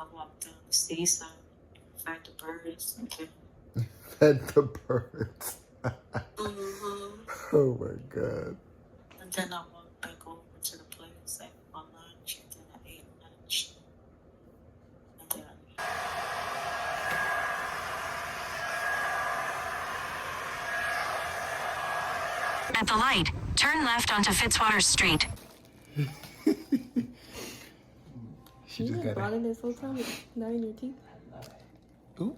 I walked down the seaside, fed the birds, okay. Fed the birds. Mm-hmm. Oh my God. And then I walked back over to the place at my lunch, and then I ate lunch. And then at the light, turn left onto Fitzwater Street. She You just been got brought in this whole time with not in your teeth? Ooh.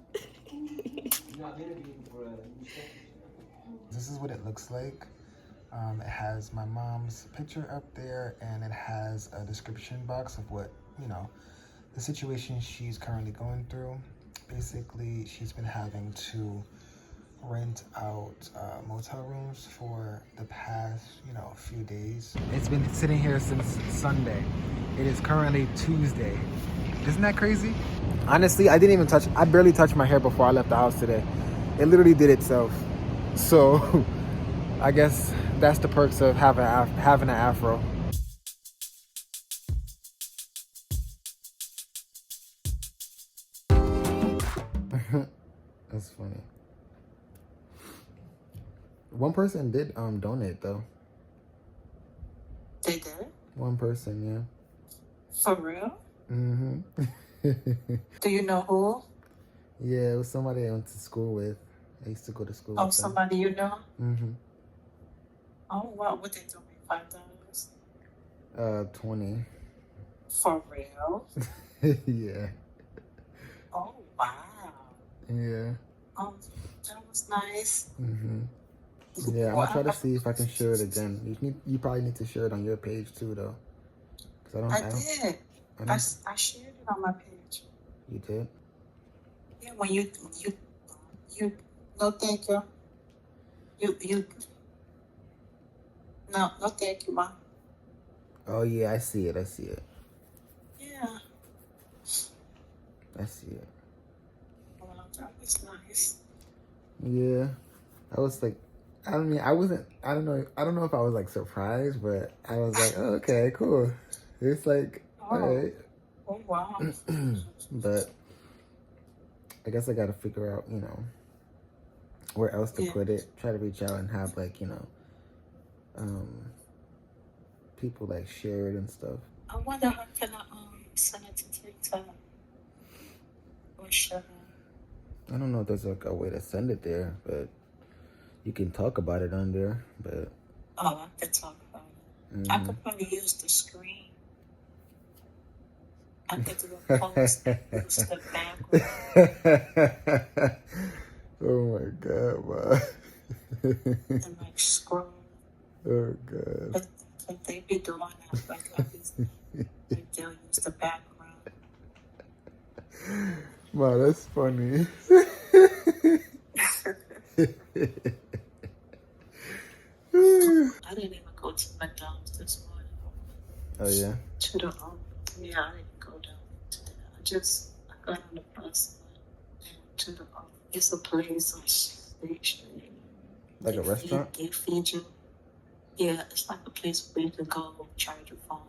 This is what it looks like. It has my mom's picture up there, and it has a description box of what, you know, the situation she's currently going through. Basically, she's been having to rent out motel rooms for the past, few days. It's been sitting here since Sunday. It is currently Tuesday. Isn't that crazy? Honestly, I barely touched my hair before I left the house today. It literally did itself. So I guess that's the perks of having an afro. That's funny. One person did donate though. they did? One person, yeah. For real? Mm-hmm. Do you know who? Yeah, it was somebody I went to school with. I used to go to school with them. Somebody you know? Mm-hmm. Oh, wow. What they donate? $5? 20. For real? Yeah. Oh, wow. Yeah. Oh, that was nice. Mm-hmm. Yeah, I'm gonna try to see if I can share it again. You probably need to share it on your page too, though. I did. I shared it on my page. You did? Yeah, when you no thank you. You no thank you, Mom. Oh yeah, I see it. Yeah. I see it. Well, that was nice. Yeah. I was like, I don't know if I was like surprised, but I was like, oh, okay, cool. It's like, all right. Oh, wow. But I guess I got to figure out, where else to put it. Try to reach out and have like, people like share it and stuff. I wonder how can I send it to TikTok or share it. I don't know if there's like a way to send it there, but you can talk about it on there. But I could talk about it. Mm-hmm. I could probably use the screen. I could do a post and use the background. Oh my God, wow. And like scroll. Oh God. But they be doing that, like they'll use the background. Wow, that's funny. I didn't even go to McDonald's this morning. Oh yeah? Yeah, I didn't go down to that. I got on the bus and went to the it's a place on State Street. Like a restaurant? They feed you. Yeah, it's like a place where you can go charge your phone,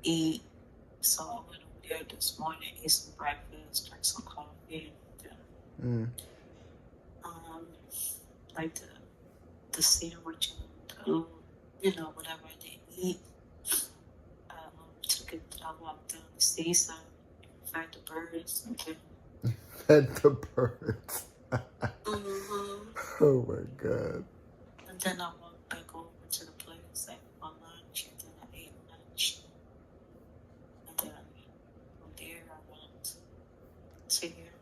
eat. So I went over there this morning, ate some breakfast, drank some coffee. Like the sandwich and whatever they eat. I walked down the seaside, fed the birds, okay. Fed the birds. Mm-hmm. Oh my God. And then I walked back over to the place at my lunch, and then I ate lunch. And then from there I went to here.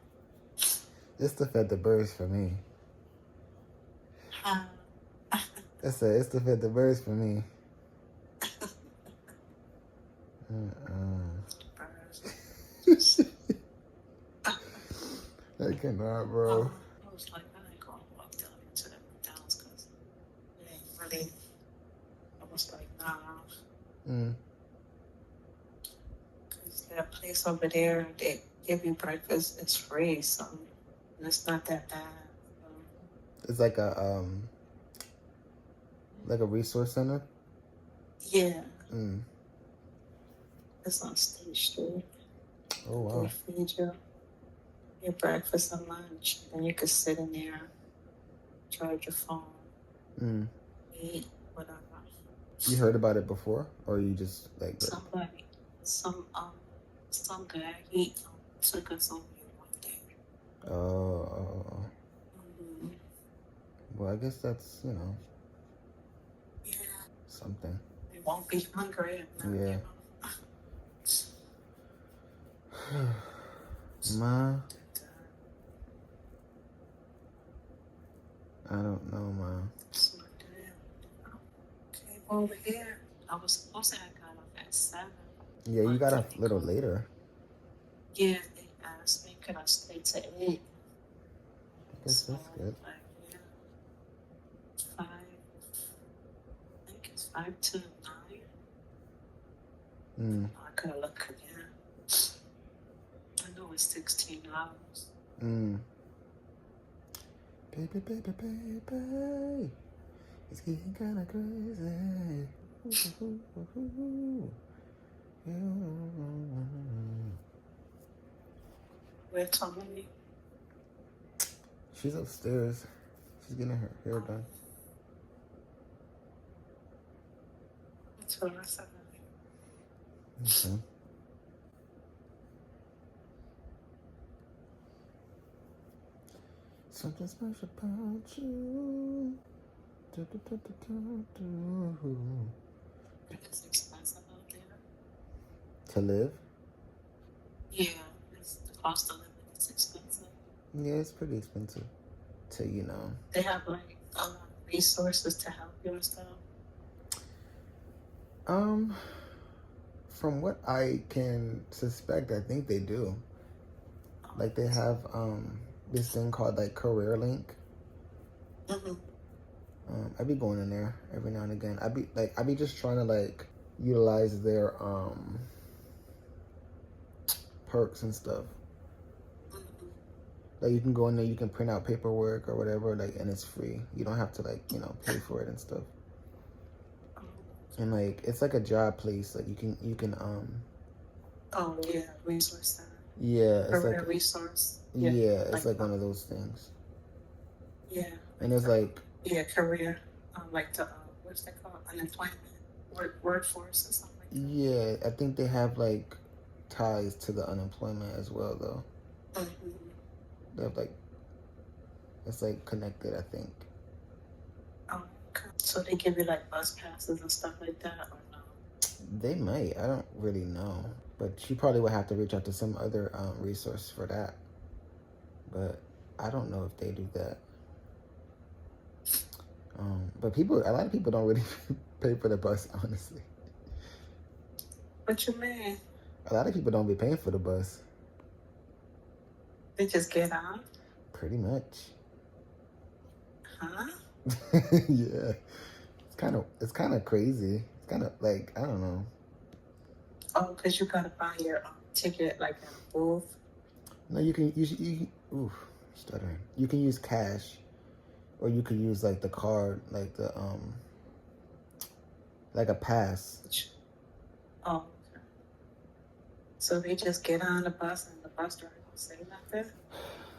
It's the fed the birds for me. It's the fed the birds for me. I cannot, bro. I was like, I ain't gonna walk down into that McDonald's because it ain't really. I was like, nah. Because that place over there, they give you breakfast, it's free, so it's not that bad. It's like a resource center? Yeah. It's on State Street. Oh, They wow. feed you your breakfast and lunch. Then you could sit in there, charge your phone, Mm. eat, whatever. You heard about it before? Or you just, like... Somebody, some guy, he took us over here one day. Oh. Mm-hmm. Well, I guess that's, Yeah. something. They won't be hungry. Yeah. Ma, I don't know, Ma. So came over here. I was supposed to have got off at 7. Yeah, you got a little later. Yeah, they asked me could I stay to 8. I guess that's good. Like, yeah, 5. I think it's 5 to 9. I could have looked again. I know it's 16 hours. Baby, baby, baby, it's getting kind of crazy. Where Tommy? She's upstairs. She's getting her hair done. That's what I said. Okay. Something special about you. Do, do, do, do, do, do. It's expensive out there. To live? Yeah, the cost of living is expensive. Yeah, it's pretty expensive. To, They have like a lot of resources to help you and stuff. From what I can suspect, I think they do. Like they have this thing called like Career Link. I be going in there every now and again. I be just trying to like utilize their perks and stuff. Like you can go in there, you can print out paperwork or whatever, like, and it's free. You don't have to like pay for it and stuff. And like it's like a job place. Like you can Oh yeah, resource center. Yeah, it's Career like resource. Yeah, it's like one of those things. Yeah. And it's like career, like the what's that called? Unemployment, workforce or something like that. Yeah, I think they have like ties to the unemployment as well, though. They have like it's like connected, I think. Oh, okay. So they give you like bus passes and stuff like that, or no? They might. I don't really know, but you probably would have to reach out to some other resource for that. But I don't know if they do that. But a lot of people don't really pay for the bus, honestly. What you mean? A lot of people don't be paying for the bus. They just get on? Pretty much. Huh? Yeah. It's kind of crazy. It's kind of like, I don't know. Oh, because you gotta buy your ticket like in a booth. No, you can stuttering. You can use cash, or you could use like the card, like the like a pass. Oh, okay. So they just get on the bus and the bus driver don't say nothing?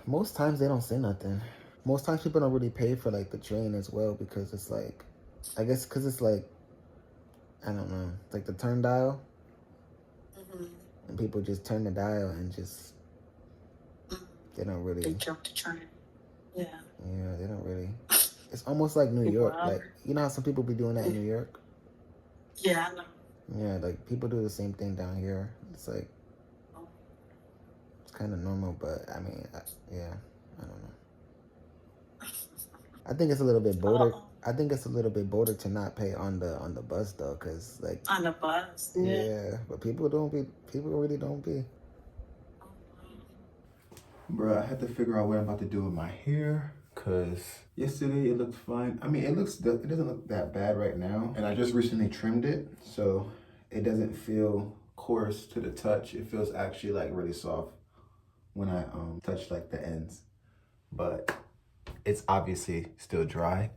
Most times they don't say nothing. Most times people don't really pay for like the train as well, because it's like, I guess because it's like, I don't know, like the turn dial. And people just turn the dial and just, they don't really. They jump the train. Yeah. Yeah, they don't really. It's almost like New York. Like, you know how some people be doing that in New York? Yeah, I know. Yeah, like people do the same thing down here. It's like, it's kind of normal, but I mean, yeah, I don't know. I think it's a little bit bolder. I think it's a little bit bolder to not pay on the bus though, cause like on the bus. Yeah, but people really don't be. Bruh, I had to figure out what I'm about to do with my hair, cause yesterday it looked fine. I mean, it doesn't look that bad right now, and I just recently trimmed it, so it doesn't feel coarse to the touch. It feels actually like really soft when I touch like the ends, but it's obviously still dry.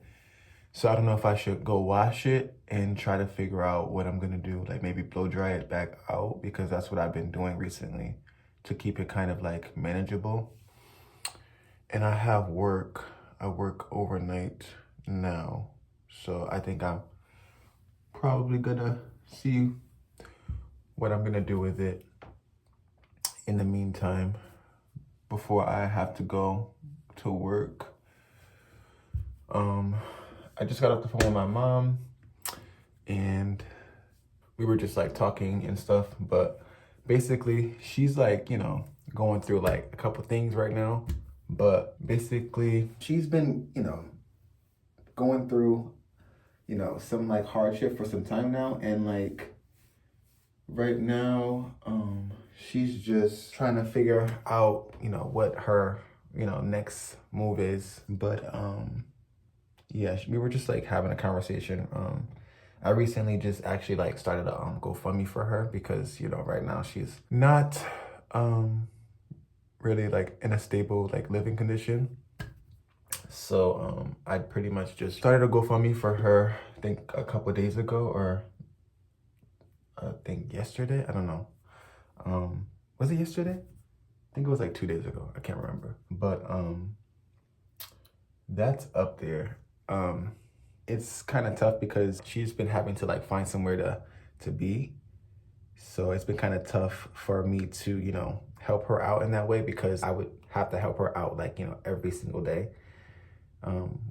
So I don't know if I should go wash it and try to figure out what I'm gonna do, like maybe blow dry it back out, because that's what I've been doing recently. to keep it kind of like manageable. And I have work. I work overnight now. So I think I'm probably gonna see what I'm gonna do with it in the meantime before I have to go to work. I just got off the phone with my mom and we were just like talking and stuff, but basically she's like, you know, going through like a couple things right now, but basically she's been, you know, going through, you know, some like hardship for some time now, and like right now she's just trying to figure out, you know, what her, you know, next move is. But yeah, we were just like having a conversation. I recently just actually like started a GoFundMe for her because, you know, right now she's not really like in a stable like living condition. So I pretty much just started a GoFundMe for her, I think a couple of days ago, or I think yesterday, I don't know. Was it yesterday? I think it was like 2 days ago. I can't remember. But that's up there. It's kind of tough because she's been having to like find somewhere to be. So it's been kind of tough for me to, you know, help her out in that way, because I would have to help her out like, you know, every single day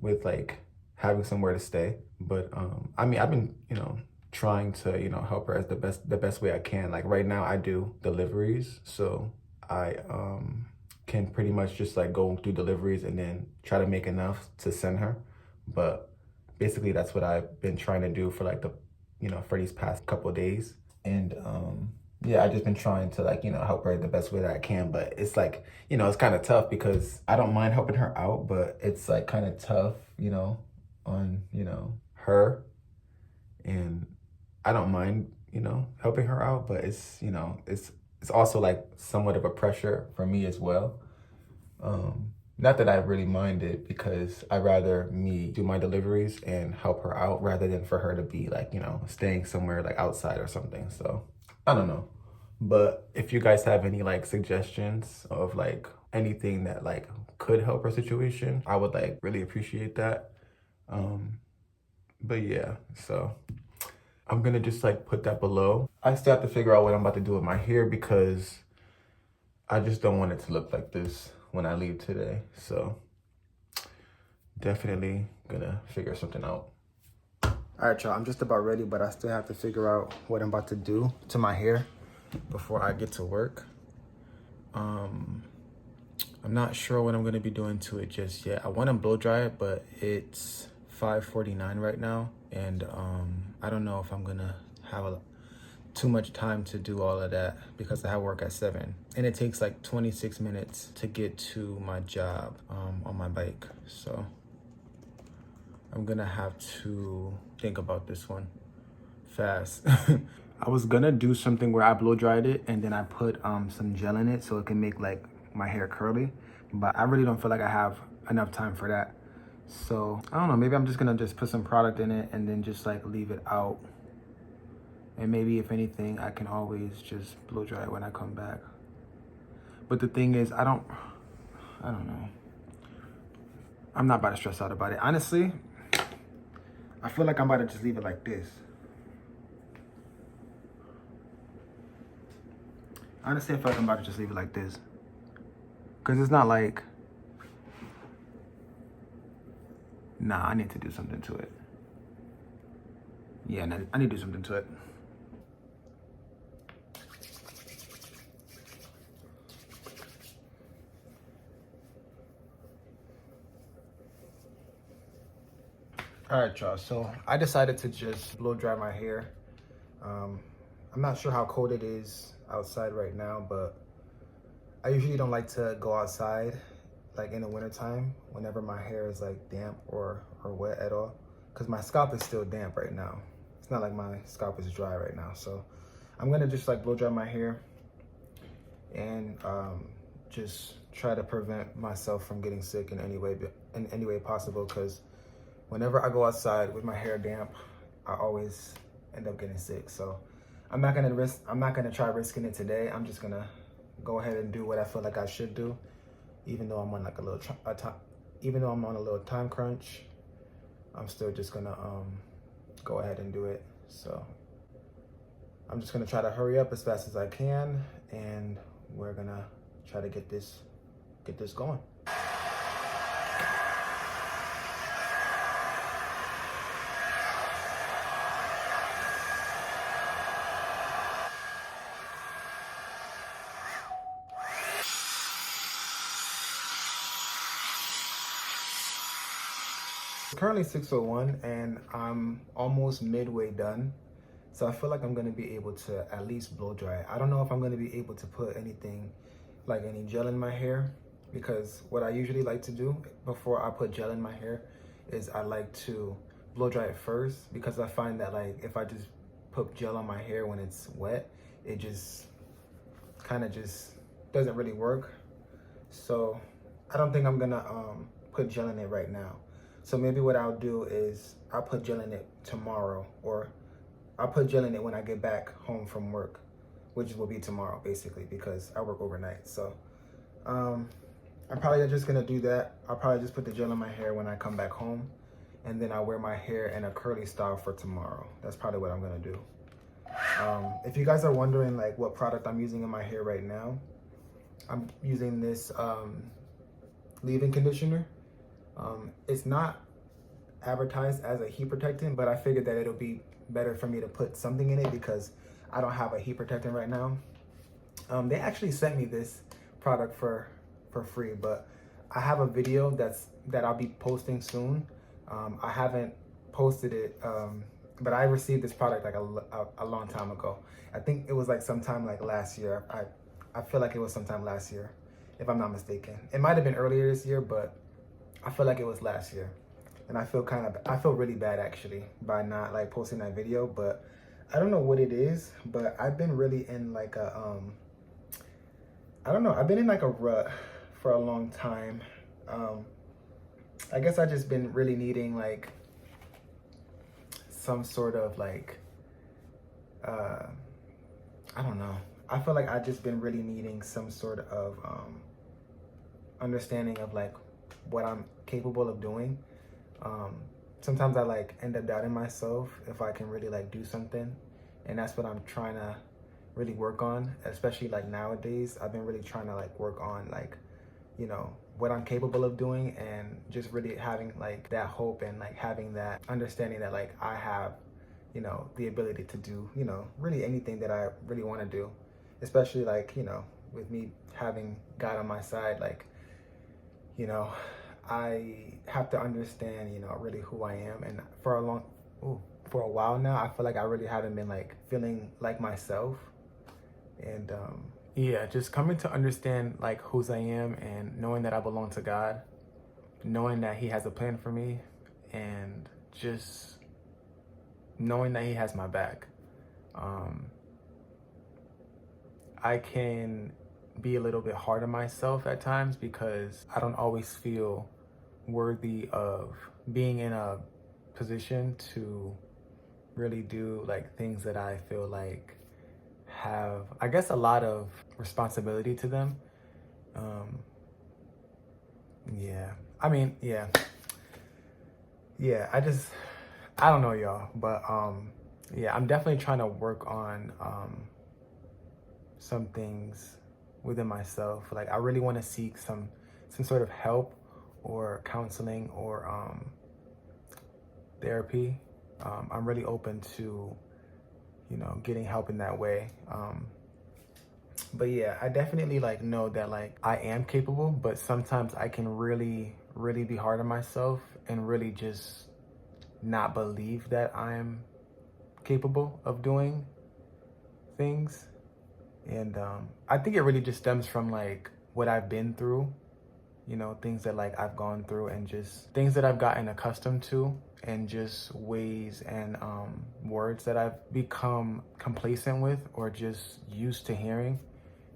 with like having somewhere to stay. But I mean, I've been, you know, trying to, you know, help her as the best way I can. Like right now I do deliveries, so I can pretty much just like go through deliveries and then try to make enough to send her. But basically that's what I've been trying to do for like the, you know, for these past couple of days. And yeah, I just been trying to like, you know, help her the best way that I can. But it's like, you know, it's kind of tough because I don't mind helping her out, but it's like kind of tough, you know, on, you know, her. And I don't mind, you know, helping her out, but it's, you know, it's also like somewhat of a pressure for me as well. Not that I really mind it, because I'd rather me do my deliveries and help her out rather than for her to be like, you know, staying somewhere like outside or something. So I don't know. But if you guys have any like suggestions of like anything that like could help her situation, I would like really appreciate that. But yeah, so I'm gonna just like put that below. I still have to figure out what I'm about to do with my hair because I just don't want it to look like this when I leave today. So definitely gonna figure something out. All right, y'all, I'm just about ready, but I still have to figure out what I'm about to do to my hair before I get to work. I'm not sure what I'm gonna be doing to it just yet. I wanna blow dry it, but it's 5:49 right now. And I don't know if I'm gonna have too much time to do all of that because I have work at 7. And it takes like 26 minutes to get to my job on my bike. So I'm gonna have to think about this one fast. I was gonna do something where I blow dried it and then I put some gel in it so it can make like my hair curly, but I really don't feel like I have enough time for that. So I don't know, maybe I'm just gonna just put some product in it and then just like leave it out. And maybe if anything, I can always just blow dry it when I come back. But the thing is, I don't know. I'm not about to stress out about it. Honestly, I feel like I'm about to just leave it like this. Honestly, I feel like I'm about to just leave it like this. Because it's not like, nah, I need to do something to it. Yeah, I need to do something to it. All right, y'all, so I decided to just blow dry my hair. I'm not sure how cold it is outside right now, but I usually don't like to go outside like in the wintertime whenever my hair is like damp or wet at all, because my scalp is still damp right now. It's not like my scalp is dry right now. So I'm gonna just like blow dry my hair and just try to prevent myself from getting sick in any way possible, because whenever I go outside with my hair damp, I always end up getting sick. So I'm not gonna try risking it today. I'm just gonna go ahead and do what I feel like I should do, even though I'm on like even though I'm on a little time crunch. I'm still just gonna go ahead and do it. So I'm just gonna try to hurry up as fast as I can, and we're gonna try to get this going. It's currently 6:01 and I'm almost midway done. So I feel like I'm gonna be able to at least blow dry it. I don't know if I'm gonna be able to put anything, like any gel in my hair, because what I usually like to do before I put gel in my hair is I like to blow dry it first, because I find that like if I just put gel on my hair when it's wet, it just kind of just doesn't really work. So I don't think I'm gonna put gel in it right now. So maybe what I'll do is I'll put gel in it tomorrow, or I'll put gel in it when I get back home from work, which will be tomorrow basically, because I work overnight. So I'm probably just gonna do that. I'll probably just put the gel in my hair when I come back home, and then I'll wear my hair in a curly style for tomorrow. That's probably what I'm gonna do. If you guys are wondering like what product I'm using in my hair right now, I'm using this leave-in conditioner. It's not advertised as a heat protectant, but I figured that it'll be better for me to put something in it because I don't have a heat protectant right now. They actually sent me this product for free, but I have a video that I'll be posting soon. I haven't posted it, but I received this product like a long time ago. I think it was like sometime like last year. I feel like it was sometime last year, if I'm not mistaken. It might have been earlier this year, but I feel like it was last year. And I feel really bad actually by not like posting that video, but I don't know what it is, but I've been really in like a, I don't know, I've been in like a rut for a long time. I guess I just been really needing like some sort of like, I don't know. I feel like I just been really needing some sort of understanding of like what I'm capable of doing. Sometimes I like end up doubting myself if I can really like do something, and that's what I'm trying to really work on, especially like nowadays. I've been really trying to like work on like, you know, what I'm capable of doing, and just really having like that hope and like having that understanding that like I have, you know, the ability to do, you know, really anything that I really want to do, especially like, you know, with me having God on my side, like, you know, I have to understand, you know, really who I am. And for a while now, I feel like I really haven't been like feeling like myself. And yeah, just coming to understand like whose I am, and knowing that I belong to God, knowing that He has a plan for me, and just knowing that He has my back. I can be a little bit hard on myself at times because I don't always feel worthy of being in a position to really do like things that I feel like have, I guess, a lot of responsibility to them. Yeah, I mean, yeah, I don't know, y'all, but yeah, I'm definitely trying to work on some things within myself. Like I really want to seek some sort of help or counseling or therapy. I'm really open to, you know, getting help in that way. But yeah, I definitely like know that like I am capable, but sometimes I can really be hard on myself and really just not believe that I'm capable of doing things. And I think it really just stems from like what I've been through, you know, things that like I've gone through, and just things that I've gotten accustomed to, and just ways and words that I've become complacent with or just used to hearing,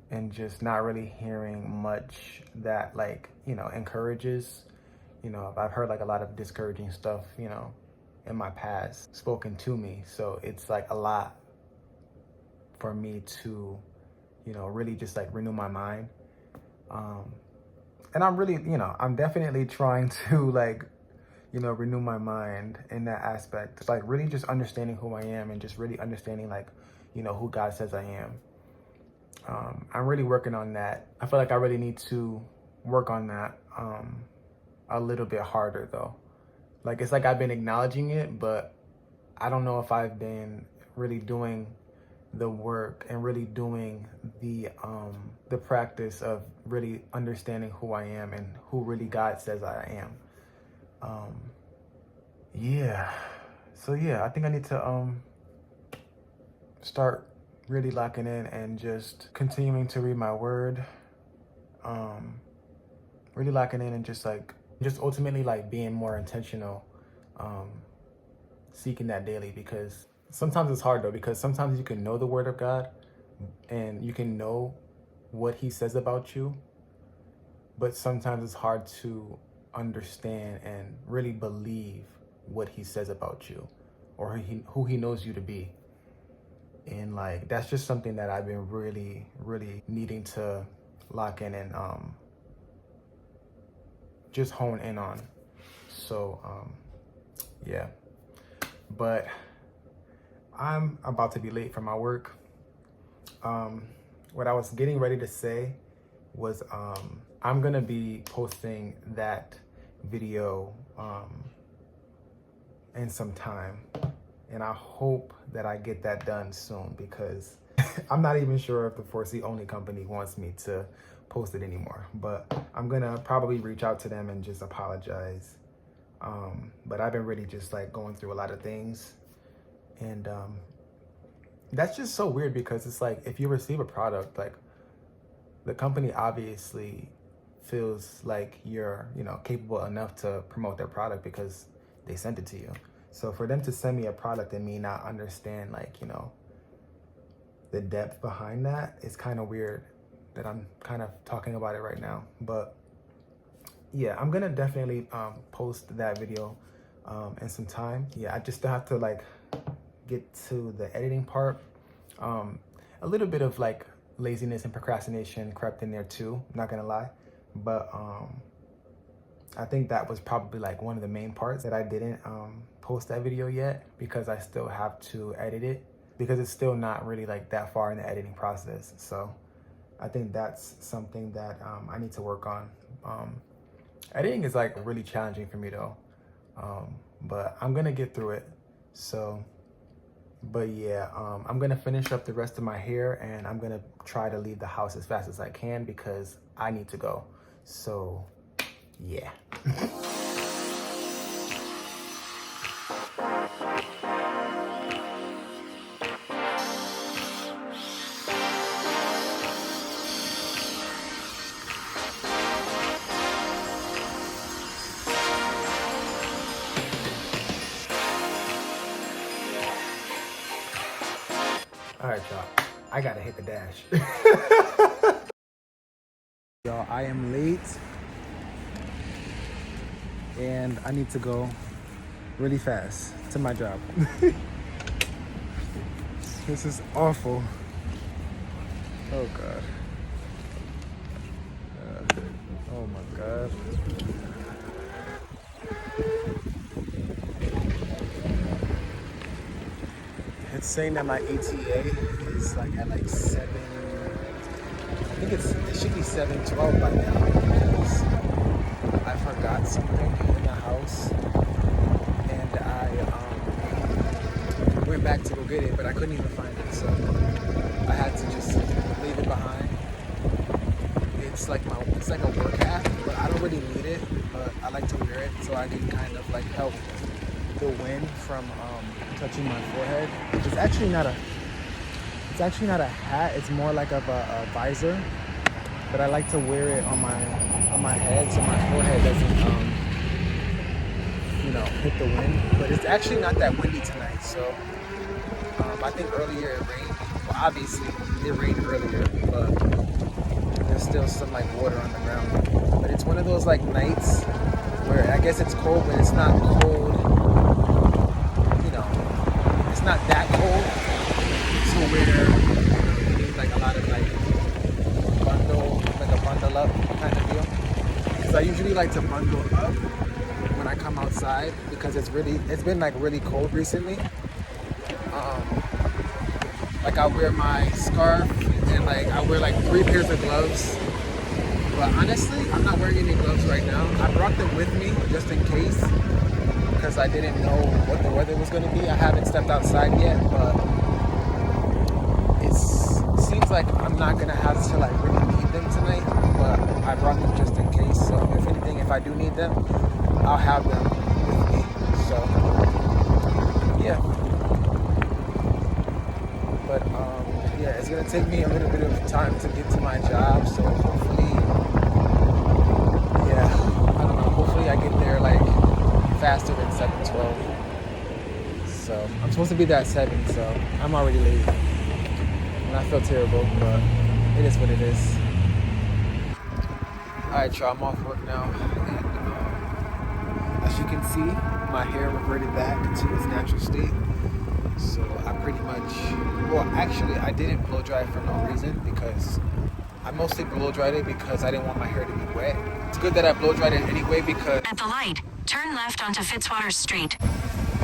and just not really hearing much that like, you know, encourages. You know, I've heard like a lot of discouraging stuff, you know, in my past spoken to me. So it's like a lot for me to, really just like renew my mind. And I'm really, I'm definitely trying to like, renew my mind in that aspect. It's like really just understanding who I am and just really understanding like, who God says I am. I'm really working on that. I feel like I really need to work on that a little bit harder though. Like, it's like I've been acknowledging it, but I don't know if I've been really doing the work and really doing the practice of really understanding who I am and who really God says I am. Yeah. So yeah, I think I need to start really locking in and just continuing to read my word. Really locking in and just ultimately like being more intentional, seeking that daily, because sometimes it's hard though, because sometimes you can know the word of God and you can know what he says about you, but sometimes it's hard to understand and really believe what he says about you or who he knows you to be. And like, that's just something that I've been really, really needing to lock in and just hone in on. So yeah, but I'm about to be late for my work. What I was getting ready to say was I'm gonna be posting that video in some time, and I hope that I get that done soon, because I'm not even sure if the 4C Only company wants me to post it anymore, but I'm gonna probably reach out to them and just apologize. But I've been really just like going through a lot of things, and that's just so weird, because it's like, if you receive a product, like the company obviously feels like you're, capable enough to promote their product because they sent it to you. So for them to send me a product and me not understand like, the depth behind that, it's kind of weird that I'm kind of talking about it right now. But yeah, I'm gonna definitely post that video in some time. Yeah, I just have to like get to the editing part. A little bit of like laziness and procrastination crept in there too, I'm not gonna lie. But I think that was probably like one of the main parts that I didn't post that video yet, because I still have to edit it, because it's still not really like that far in the editing process. So I think that's something that I need to work on. Editing is like really challenging for me though, but I'm gonna get through it. So, but yeah, I'm gonna finish up the rest of my hair, and I'm gonna try to leave the house as fast as I can, because I need to go. So yeah. All right, y'all, I gotta hit the dash. Y'all, I am late and I need to go really fast to my job. This is awful. Oh God. Oh my God. It's saying that my ETA is like at like 7. I think it should be 7:12 by now, because I forgot something in the house, and I went back to go get it, but I couldn't even find it, so I had to just leave it behind. It's like a work hat, but I don't really need it, but I like to wear it so I can kind of like help the wind from touching my forehead. It's actually not a hat, it's more like of a visor, but I like to wear it on my head so my forehead doesn't hit the wind. But it's actually not that windy tonight, so I think earlier it rained. Well, obviously it rained earlier, but there's still some like water on the ground. But it's one of those like nights where I guess it's cold, but it's not cold, it's not that cold to where you need like a lot of like up kind of deal. Because I usually like to bundle up when I come outside because it's been like really cold recently. Like I wear my scarf and like I wear like 3 pairs of gloves. But honestly, I'm not wearing any gloves right now. I brought them with me just in case because I didn't know what the weather was going to be. I haven't stepped outside yet, but it seems like I'm not going to have to like really need them tonight. But I brought them just in case. So if anything, if I do need them, I'll have them with me. So yeah. But yeah, it's gonna take me a little bit of time to get to my job. So hopefully, yeah, I don't know. Hopefully I get there like faster than 7:12. So I'm supposed to be there at 7, so I'm already late. And I feel terrible, but it is what it is. Alright, y'all, I'm off work now. And as you can see, my hair reverted back to its natural state. So I pretty much, well, actually, I didn't blow dry it for no reason because I mostly blow dried it because I didn't want my hair to be wet. It's good that I blow dried it anyway because At the light, turn left onto Fitzwater Street.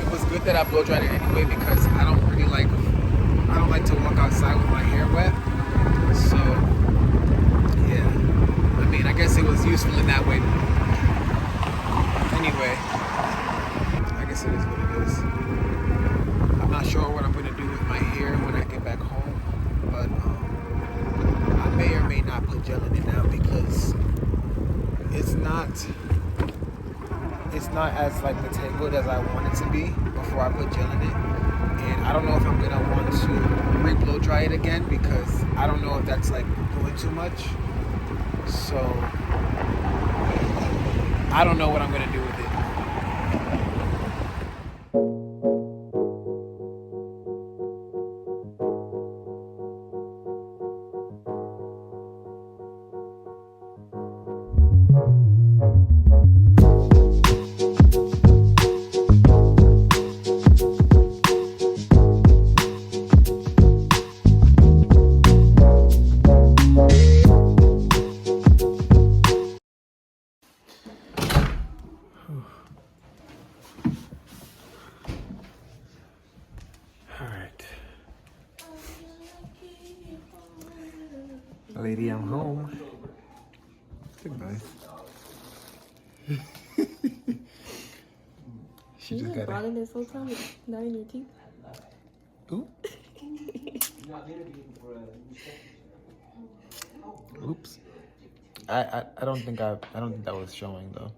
it was good that I blow dried it anyway because I don't like to walk outside with my hair wet. So yeah, I mean, I guess it was useful in that way. Anyway, I guess it is what it is. I'm not sure what I'm going to do with my hair when I get back home, but I may or may not put gel in it now because it's not as like detangled as I want it to be before I put gel in it. And I don't know if I'm going to want to re-blow dry it again because I don't know if that's like doing too much. So I don't know what I'm going to do with it. Lady, I'm home. Goodbye. She just got brought in this whole time with not in your teeth. Ooh. Oops. I don't think that was showing though.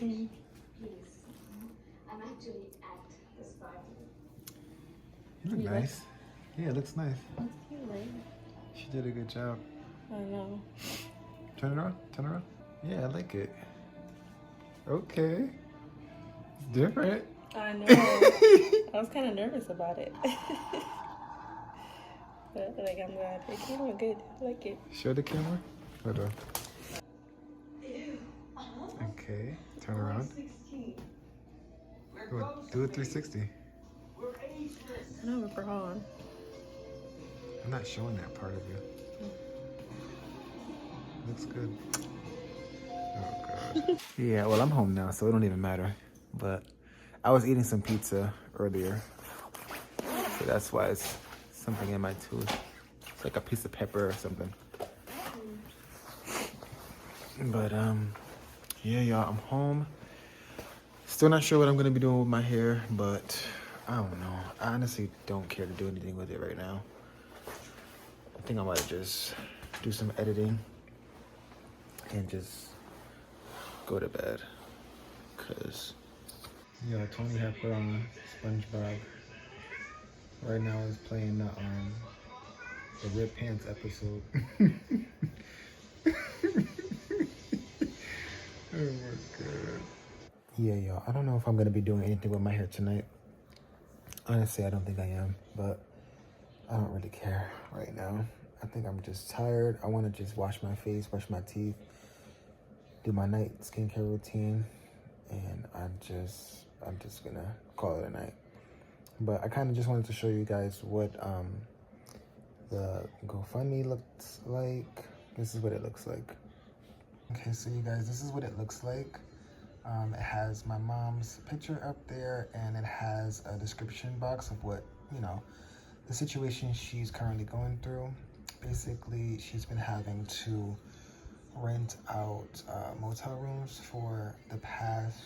Mm. You look nice. Yeah, it looks nice. That's cute, right? She did a good job. I know. Turn it around. Turn it around. Yeah, I like it. Okay. It's different. I know. I was kind of nervous about it. But like, I'm glad. It came out good. I like it. Show the camera. Hold on. Okay. Turn around. Do a 360. I know we're on. I'm not showing that part of you. Looks good. Oh god. Yeah, well, I'm home now, so it don't even matter. But I was eating some pizza earlier, so that's why it's something in my tooth. It's like a piece of pepper or something. But yeah, y'all, I'm home. Still not sure what I'm gonna be doing with my hair, but I don't know. I honestly don't care to do anything with it right now. I think I might just do some editing and just go to bed. Cause yeah, Tony had put on SpongeBob. Right now is playing the Rip Pants episode. Oh my god. Yeah, y'all, I don't know if I'm gonna be doing anything with my hair tonight. Honestly, I don't think I am, but I don't really care right now. I think I'm just tired. I want to just wash my face, brush my teeth, do my night skincare routine, and I'm just gonna call it a night. But I kind of just wanted to show you guys what the GoFundMe looks like. This is what it looks like. Okay, so you guys, this is what it looks like. It has my mom's picture up there, and it has a description box of what, the situation she's currently going through. Basically, she's been having to rent out motel rooms for the past,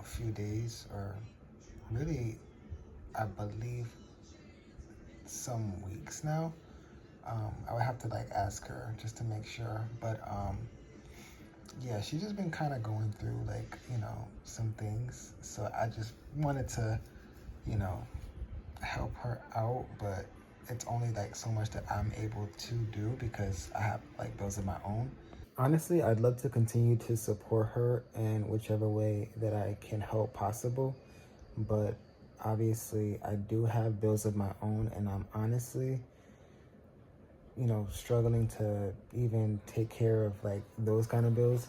few days, or really, I believe, some weeks now. I would have to ask her just to make sure, but yeah, she's just been kind of going through some things. So I just wanted to, you know, help her out, but it's only so much that I'm able to do because I have bills of my own. Honestly, I'd love to continue to support her in whichever way that I can help possible, but obviously I do have bills of my own, and I'm honestly, struggling to even take care of those kind of bills.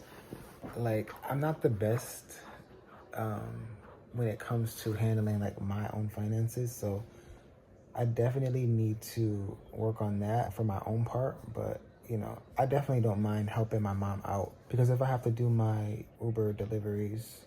I'm not the best when it comes to handling my own finances, so I definitely need to work on that for my own part. But I definitely don't mind helping my mom out, because if I have to do my Uber deliveries,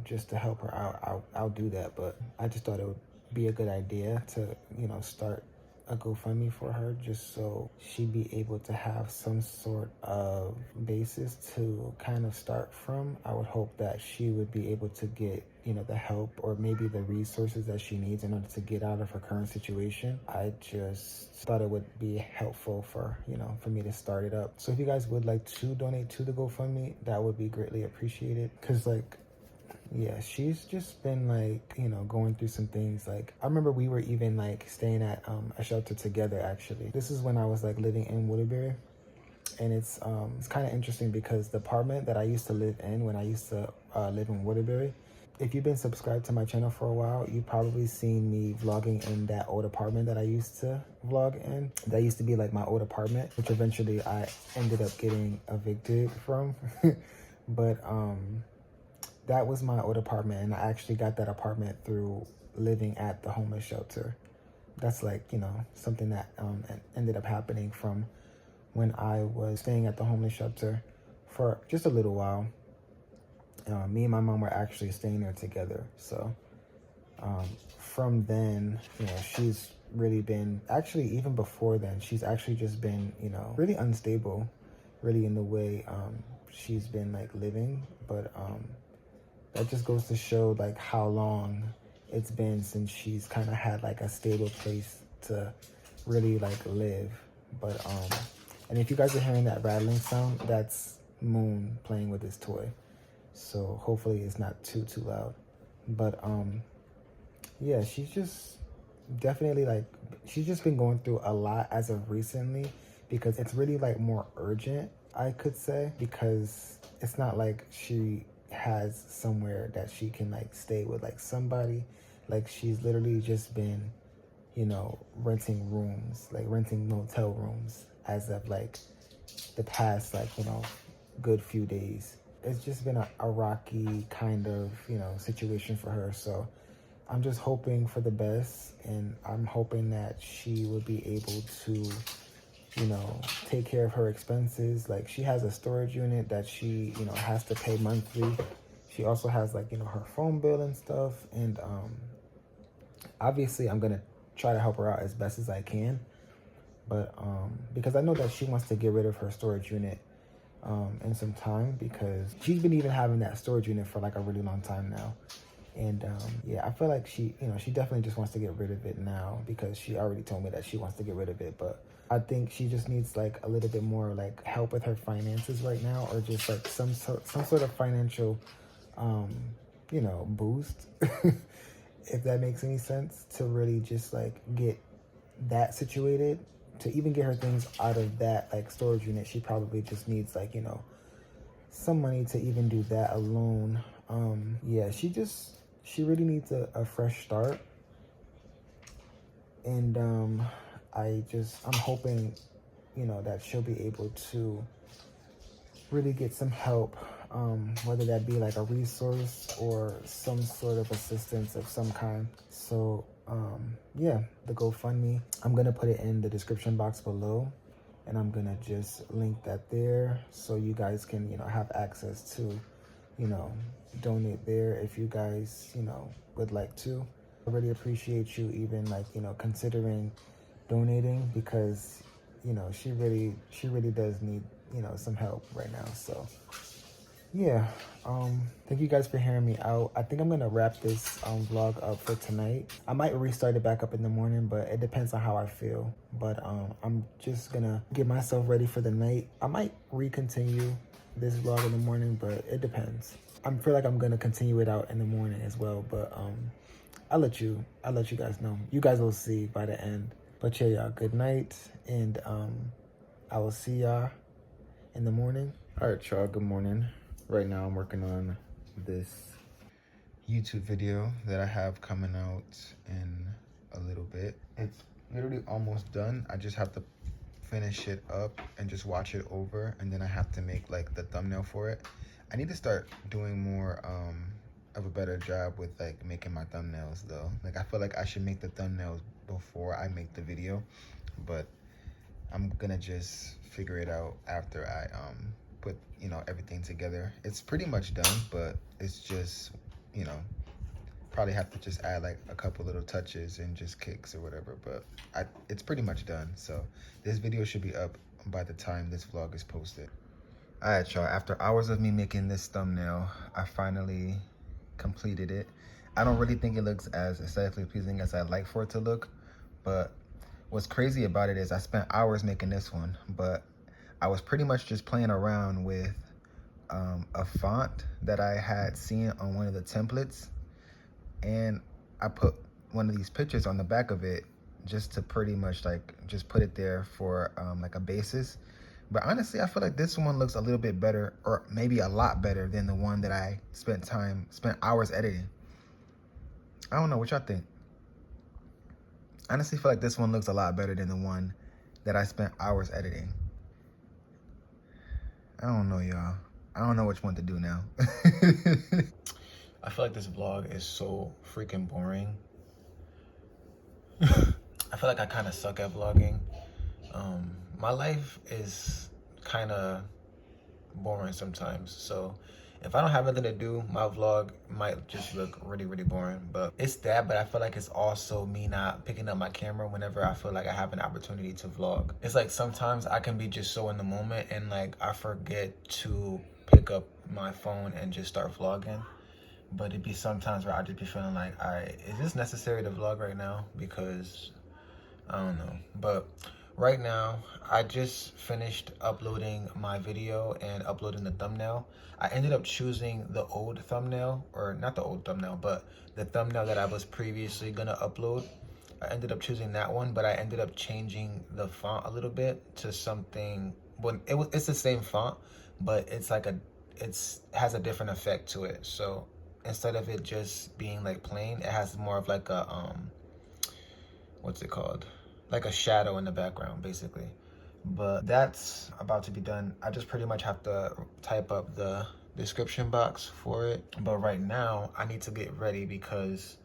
just to help her out, I'll do that. But I just thought it would be a good idea to start a GoFundMe for her, just so she'd be able to have some sort of basis to kind of start from. I would hope that she would be able to get the help or maybe the resources that she needs in order to get out of her current situation. I just thought it would be helpful for for me to start it up. So if you guys would like to donate to the GoFundMe, that would be greatly appreciated, because yeah, she's just been going through some things. I remember we were even staying at a shelter together. Actually, this is when I was living in Woodbury, and it's kind of interesting because the apartment that I used to live in when I used to live in Woodbury, if you've been subscribed to my channel for a while, you've probably seen me vlogging in that old apartment that I used to vlog in. That used to be my old apartment, which eventually I ended up getting evicted from. But that was my old apartment, and I actually got that apartment through living at the homeless shelter. That's something that ended up happening from when I was staying at the homeless shelter for just a little while. Me and my mom were actually staying there together. So from then, she's really been, actually even before then, she's actually just been, really unstable, really in the way she's been living. But that just goes to show how long it's been since she's kind of had a stable place to really live. But and if you guys are hearing that rattling sound, that's Moon playing with his toy. So hopefully it's not too loud. But yeah, she's just definitely she's just been going through a lot as of recently, because it's really more urgent, I could say, because it's not she has somewhere that she can stay with somebody. She's literally just been renting rooms, renting motel rooms as of the past good few days. It's just been a rocky kind of situation for her. So I'm just hoping for the best, and I'm hoping that she would be able to take care of her expenses. She has a storage unit that she, has to pay monthly. She also has her phone bill and stuff. And obviously I'm going to try to help her out as best as I can. But because I know that she wants to get rid of her storage unit in some time, because she's been even having that storage unit for a really long time now. And yeah, I feel she, she definitely just wants to get rid of it now, because she already told me that she wants to get rid of it. But I think she just needs a little bit more help with her finances right now, or just some sort of financial boost, if that makes any sense, to really just get that situated. To even get her things out of that storage unit, she probably just needs some money to even do that alone. Yeah, she really needs a fresh start. And I'm hoping that she'll be able to really get some help, whether that be a resource or some sort of assistance of some kind. So yeah, the GoFundMe, I'm gonna put it in the description box below, and I'm gonna just link that there so you guys can, have access to, donate there if you guys, would like to. I really appreciate you even considering donating, because she really does need some help right now. So yeah, thank you guys for hearing me out. I think I'm gonna wrap this vlog up for tonight. I might restart it back up in the morning, but it depends on how I feel. But I'm just gonna get myself ready for the night. I might recontinue this vlog in the morning, but it depends. I feel like I'm gonna continue it out in the morning as well, but I'll let you guys know. You guys will see by the end. But yeah, y'all, good night, and I will see y'all in the morning. All right, y'all, good morning. Right now I'm working on this YouTube video that I have coming out in a little bit. It's literally almost done. I just have to finish it up and just watch it over, and then I have to make like the thumbnail for it. I need to start doing more of a better job with like making my thumbnails though. Like I feel like I should make the thumbnails before I make the video, but I'm gonna just figure it out after I put everything together. It's pretty much done, but it's just probably have to just add like a couple little touches and just kicks or whatever, but it's pretty much done. So this video should be up by the time this vlog is posted. All right, y'all, after hours of me making this thumbnail, I finally completed it. I don't really think it looks as aesthetically pleasing as I'd like for it to look, but what's crazy about it is I spent hours making this one, but I was pretty much just playing around with a font that I had seen on one of the templates, and I put one of these pictures on the back of it just to pretty much just put it there for like a basis. But honestly, I feel like this one looks a little bit better, or maybe a lot better than the one that I spent hours editing. I don't know, what y'all think? I honestly feel like this one looks a lot better than the one that I spent hours editing. I don't know, y'all. I don't know which one to do now. I feel like this vlog is so freaking boring. I feel like I kind of suck at vlogging. My life is kind of boring sometimes, so if I don't have anything to do, my vlog might just look really, really boring. But it's that, but I feel like it's also me not picking up my camera whenever I feel like I have an opportunity to vlog. It's like sometimes I can be just so in the moment and like I forget to pick up my phone and just start vlogging. But it'd be sometimes where I just be feeling like, all right, is this necessary to vlog right now? Because I don't know. But right now, I just finished uploading my video and uploading the thumbnail. I ended up choosing the old thumbnail, or not the old thumbnail, but the thumbnail that I was previously gonna upload. I ended up choosing that one, but I ended up changing the font a little bit to something. When it's the same font, but it's like has a different effect to it. So instead of it just being like plain, it has more of like a what's it called? Like a shadow in the background, basically. But that's about to be done. I just pretty much have to type up the description box for it. But right now, I need to get ready because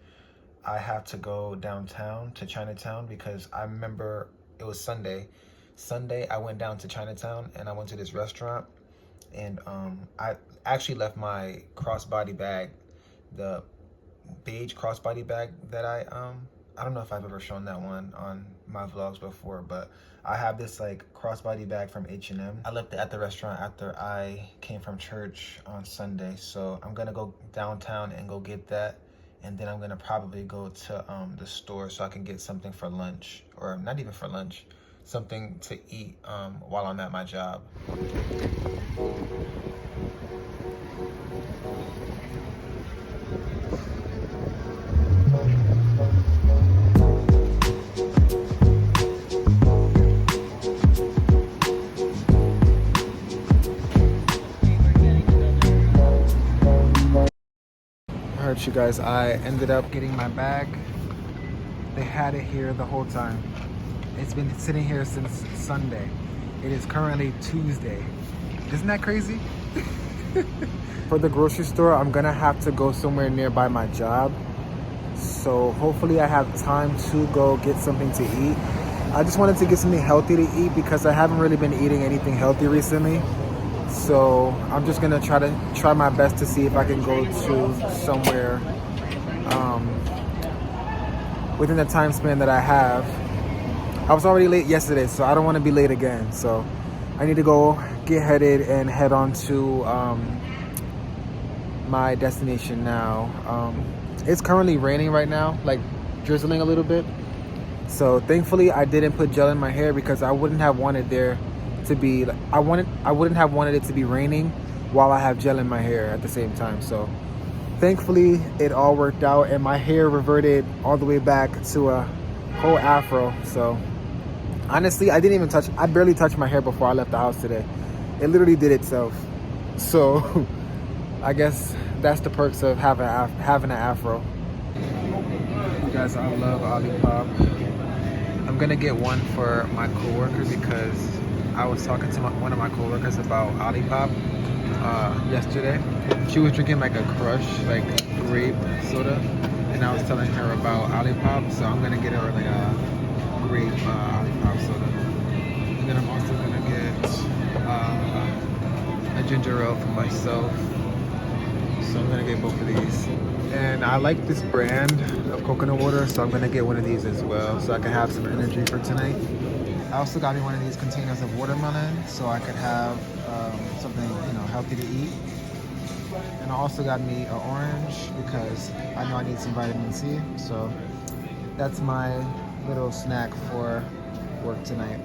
I have to go downtown to Chinatown, because I remember it was Sunday. Sunday, I went down to Chinatown and I went to this restaurant, and I actually left my crossbody bag, the beige crossbody bag that I don't know if I've ever shown that one on my vlogs before, but I have this like crossbody bag from H&M. I left it at the restaurant after I came from church on Sunday. So I'm gonna go downtown and go get that. And then I'm gonna probably go to the store so I can get something for lunch, or not even for lunch, something to eat while I'm at my job. You guys, I ended up getting my bag. They had it here the whole time. It's been sitting here since Sunday. It is currently Tuesday. Isn't that crazy? For the grocery store, I'm gonna have to go somewhere nearby my job. So hopefully I have time to go get something to eat. I just wanted to get something healthy to eat because I haven't really been eating anything healthy recently. So I'm just gonna try my best to see if I can go to somewhere within the time span that I have. I was already late yesterday, so I don't want to be late again. So I need to go get headed and head on to my destination now. It's currently raining right now, like drizzling a little bit. So thankfully I didn't put gel in my hair because I wouldn't have wanted there to be I wouldn't have wanted it to be raining while I have gel in my hair at the same time. So thankfully it all worked out and my hair reverted all the way back to a whole afro. So honestly, I barely touched my hair before I left the house today. It literally did itself. So I guess that's the perks of having an afro. You guys, I love Olipop. I'm gonna get one for my coworker because I was talking to one of my coworkers about Olipop yesterday. She was drinking like a Crush, like grape soda, and I was telling her about Olipop. So I'm gonna get her like a grape Olipop soda, and then I'm also gonna get a ginger ale for myself. So I'm gonna get both of these. And I like this brand of coconut water, so I'm gonna get one of these as well so I can have some energy for tonight. I also got me one of these containers of watermelon so I could have something, healthy to eat. And I also got me an orange because I know I need some vitamin C. So that's my little snack for work tonight.